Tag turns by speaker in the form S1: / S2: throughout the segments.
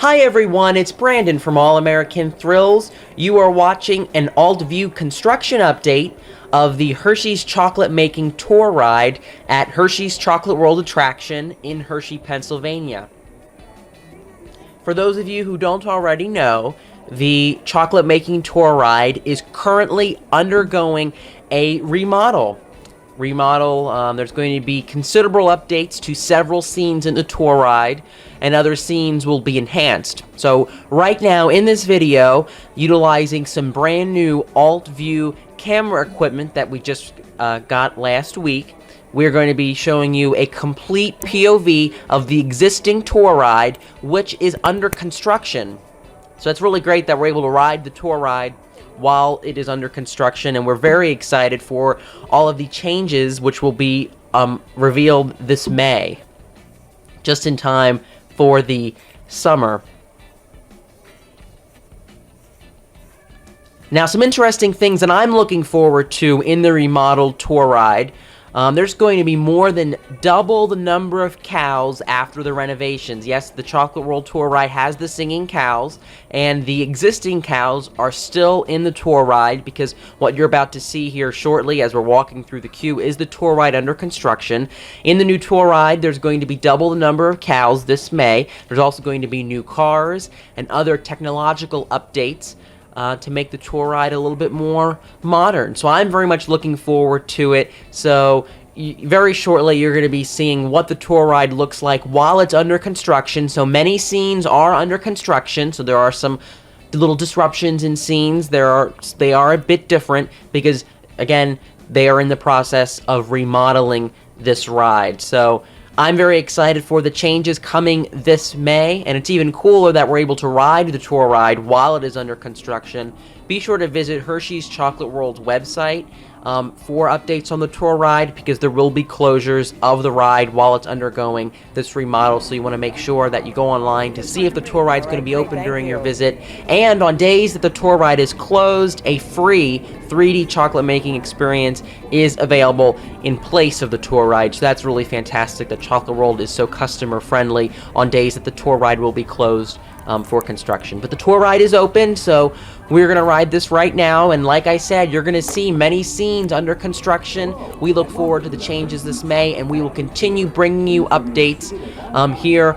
S1: Hi everyone, it's Brandon from All American Thrills. You are watching an alt-view construction update of the Hershey's Chocolate Making Tour Ride at Hershey's Chocolate World Attraction in Hershey, Pennsylvania. For those of you who don't already know, the Chocolate Making Tour Ride is currently undergoing a remodel. There's going to be considerable updates to several scenes in the tour ride, and other scenes will be enhanced. So right now in this video, utilizing some brand new alt view camera equipment that we just got last week, we're going to be showing you a complete POV of the existing tour ride, which is under construction. So it's really great that we're able to ride the tour ride while it is under construction, and we're very excited for all of the changes which will be revealed this May, just in time for the summer. Now, some interesting things that I'm looking forward to in the remodeled tour ride. There's going to be more than double the number of cows after the renovations. Yes, the Chocolate World Tour Ride has the singing cows, and the existing cows are still in the tour ride, because what you're about to see here shortly as we're walking through the queue is the tour ride under construction. In the new tour ride, there's going to be double the number of cows this May. There's also going to be new cars and other technological updates to make the tour ride a little bit more modern. So I'm very much looking forward to it. So very shortly you're going to be seeing what the tour ride looks like while it's under construction. So many scenes are under construction, so there are some little disruptions in scenes. They are a bit different because, again, they are in the process of remodeling this ride. So I'm very excited for the changes coming this May, and it's even cooler that we're able to ride the tour ride while it is under construction. Be sure to visit Hershey's Chocolate World's website for updates on the tour ride, because there will be closures of the ride while it's undergoing this remodel, so you want to make sure that you go online to see if the tour ride is going to be open during your visit. And on days that the tour ride is closed, a free 3D chocolate making experience is available in place of the tour ride. So that's really fantastic that Chocolate World is so customer friendly on days that the tour ride will be closed for construction. But the tour ride is open, so we're going to ride this right now, and like I said, you're going to see many scenes under construction. We look forward to the changes this May, and we will continue bringing you updates here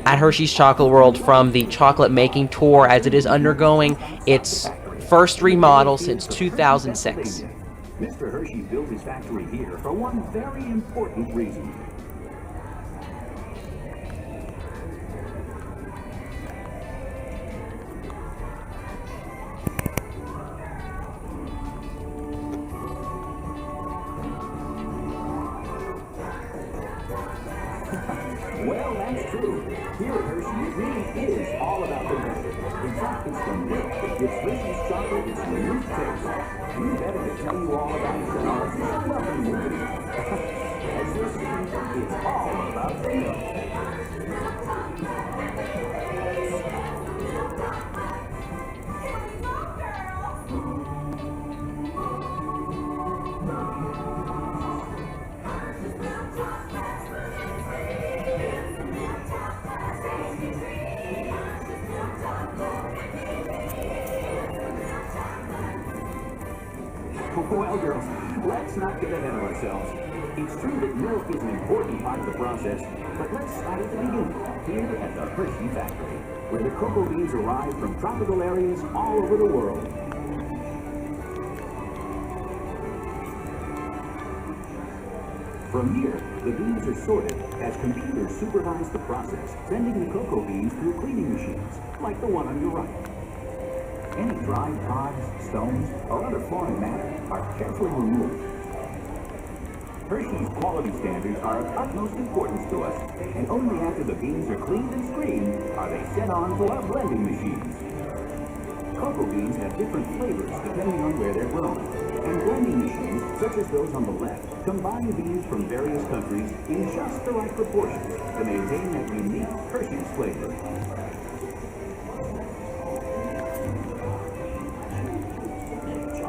S1: at Hershey's Chocolate World from the chocolate making tour as it is undergoing its first remodel since 2006.
S2: Mr. Hershey built his factory here for one very important reason. Well, that's true. Here at Hershey, it really is all about the milk. In fact, it's the milk that gives Hershey's chocolate its unique taste. We better to tell you all about it in our lovely movie. As you'll see, it's all about the milk. Well, girls, let's not get ahead of ourselves. It's true that milk is an important part of the process, but let's start at the beginning, here at the Hershey factory, where the cocoa beans arrive from tropical areas all over the world. From here, the beans are sorted as computers supervise the process, sending the cocoa beans through cleaning machines, like the one on your right. Any dried pods, stones, or other foreign matter are carefully removed. Hershey's quality standards are of utmost importance to us, and only after the beans are cleaned and screened are they sent on to our blending machines. Cocoa beans have different flavors depending on where they're grown, and blending machines, such as those on the left, combine beans from various countries in just the right proportions to maintain that unique Hershey's flavor.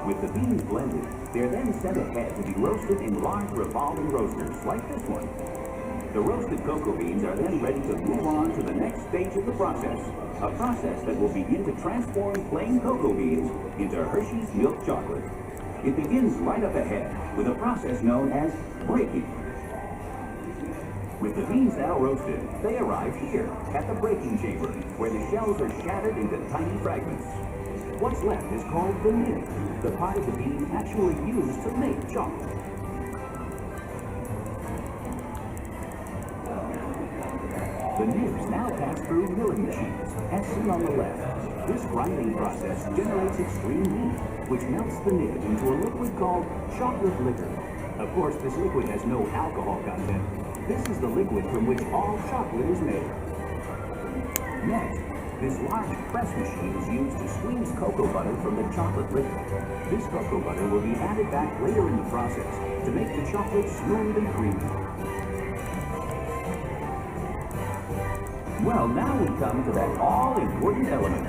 S2: With the beans blended, they're then sent ahead to be roasted in large revolving roasters like this one. The roasted cocoa beans are then ready to move on to the next stage of the process, a process that will begin to transform plain cocoa beans into Hershey's milk chocolate. It begins right up ahead with a process known as breaking. With the beans now roasted, they arrive here at the breaking chamber, where the shells are shattered into tiny fragments. What's left is called the nib, the part of the bean actually used to make chocolate. The nibs now pass through milling machines, as seen on the left. This grinding process generates extreme heat, which melts the nib into a liquid called chocolate liquor. Of course, this liquid has no alcohol content. This is the liquid from which all chocolate is made. Next, this large press machine is used to squeeze cocoa butter from the chocolate liquor. This cocoa butter will be added back later in the process to make the chocolate smooth and creamy. Well, now we come to that all-important element,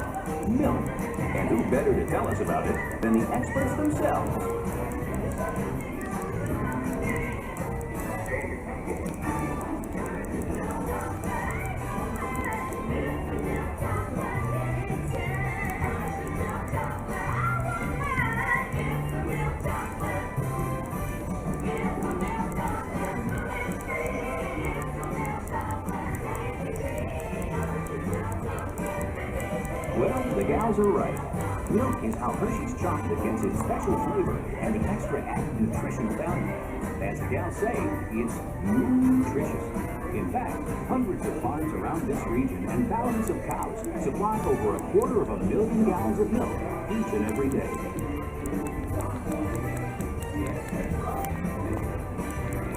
S2: milk. And who better to tell us about it than the experts themselves? Well, the gals are right. Milk is how Hershey's chocolate gets its special flavor and the extra added nutritional value. As the gals say, it's nutritious. In fact, hundreds of farms around this region and thousands of cows supply over 250,000 gallons of milk each and every day.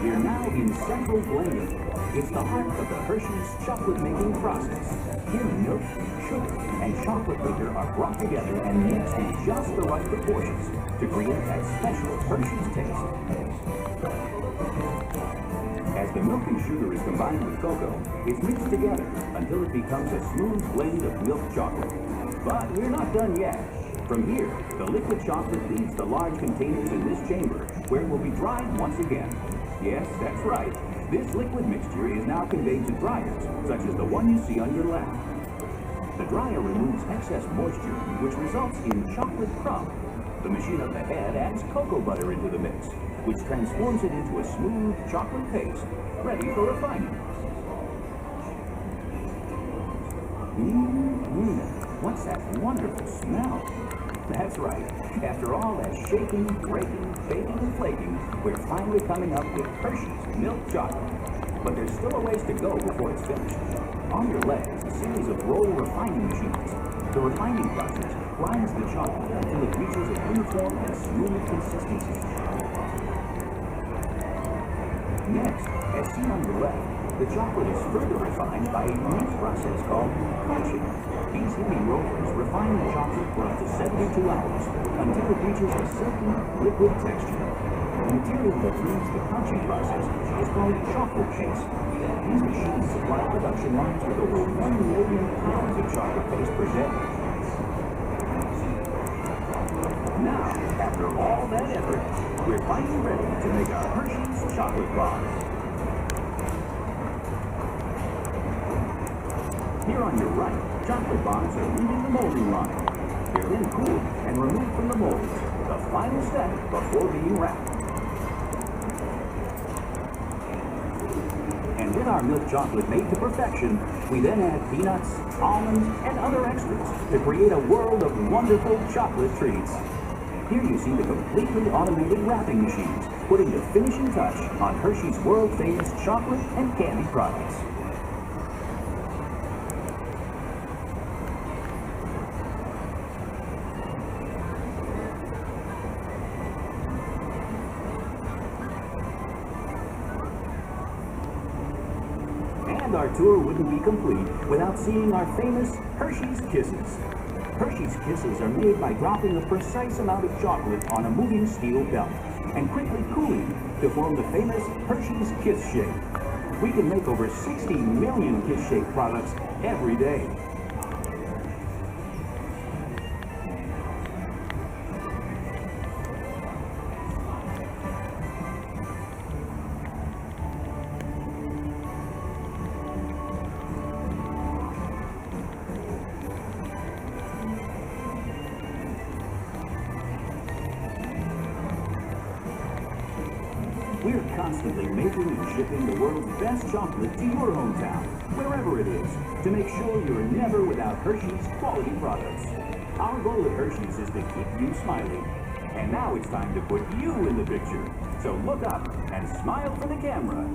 S2: We're now in central blending. It's the heart of the Hershey's chocolate-making process. Here, milk, sugar, and chocolate liquor are brought together and mixed in just the right proportions to create that special Hershey's taste. As the milk and sugar is combined with cocoa, it's mixed together until it becomes a smooth blend of milk chocolate. But we're not done yet. From here, the liquid chocolate leaves the large containers in this chamber, where it will be dried once again. Yes, that's right. This liquid mixture is now conveyed to dryers, such as the one you see on your left. The dryer removes excess moisture, which results in chocolate crumb. The machine up ahead adds cocoa butter into the mix, which transforms it into a smooth chocolate paste, ready for refining. What's that wonderful smell? That's right. After all that shaking, breaking, baking, and flaking, we're finally coming up with Hershey's milk chocolate. But there's still a ways to go before it's finished. On your left is a series of roll refining machines. The refining process grinds the chocolate until it reaches a uniform and smooth consistency. Next, as seen on your left, the chocolate is further refined by a unique process called crunching. These heavy rollers refine the chocolate for up to 72 hours until it reaches a silky, liquid texture. The material that leads the crunching process is called chocolate paste. These machines supply production lines with over 1 million pounds of chocolate paste per day. Now, after all that effort, we're finally ready to make our Hershey's chocolate bars. Here on your right, chocolate bars are leaving the molding line. They're then cooled and removed from the molds, the final step before being wrapped. And with our milk chocolate made to perfection, we then add peanuts, almonds, and other extras to create a world of wonderful chocolate treats. Here you see the completely automated wrapping machines, putting the finishing touch on Hershey's world-famous chocolate and candy products. And our tour wouldn't be complete without seeing our famous Hershey's Kisses. Hershey's Kisses are made by dropping a precise amount of chocolate on a moving steel belt and quickly cooling to form the famous Hershey's Kiss Shake. We can make over 60 million Kiss Shake products every day. We're constantly making and shipping the world's best chocolate to your hometown, wherever it is, to make sure you're never without Hershey's quality products. Our goal at Hershey's is to keep you smiling. And now it's time to put you in the picture. So look up and smile for the camera.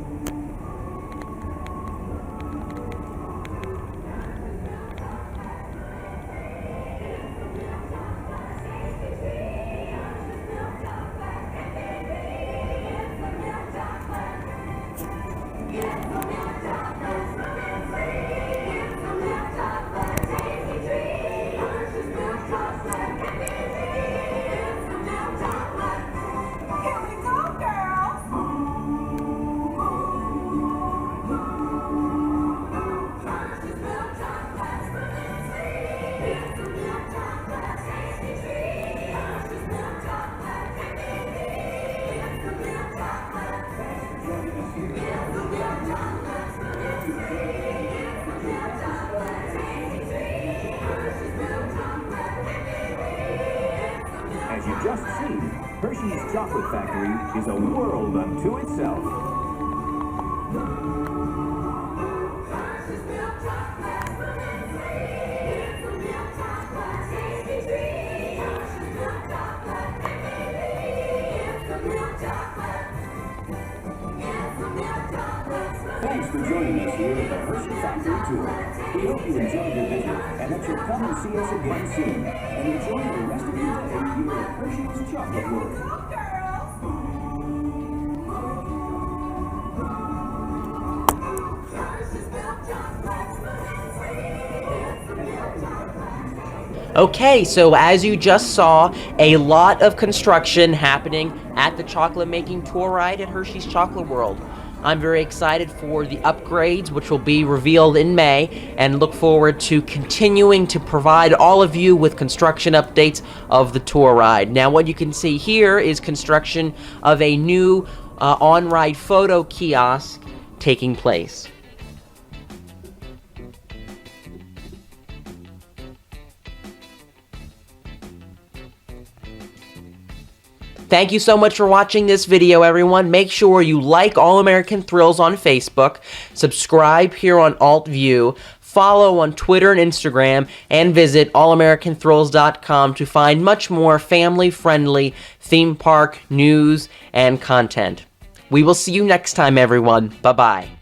S2: As you've just seen, Hershey's Chocolate Factory is a world unto itself. Thanks for joining us here at the Hershey Factory Tour. We hope you enjoyed your visit and that you'll come and see us again soon. And enjoy the rest of your day here at Hershey's Chocolate World.
S1: Okay, so as you just saw, a lot of construction happening at the chocolate making tour ride at Hershey's Chocolate World. I'm very excited for the upgrades, which will be revealed in May, and look forward to continuing to provide all of you with construction updates of the tour ride. Now, what you can see here is construction of a new on-ride photo kiosk taking place. Thank you so much for watching this video, everyone. Make sure you like All American Thrills on Facebook, subscribe here on AltView, follow on Twitter and Instagram, and visit allamericanthrills.com to find much more family-friendly theme park news and content. We will see you next time, everyone. Bye-bye.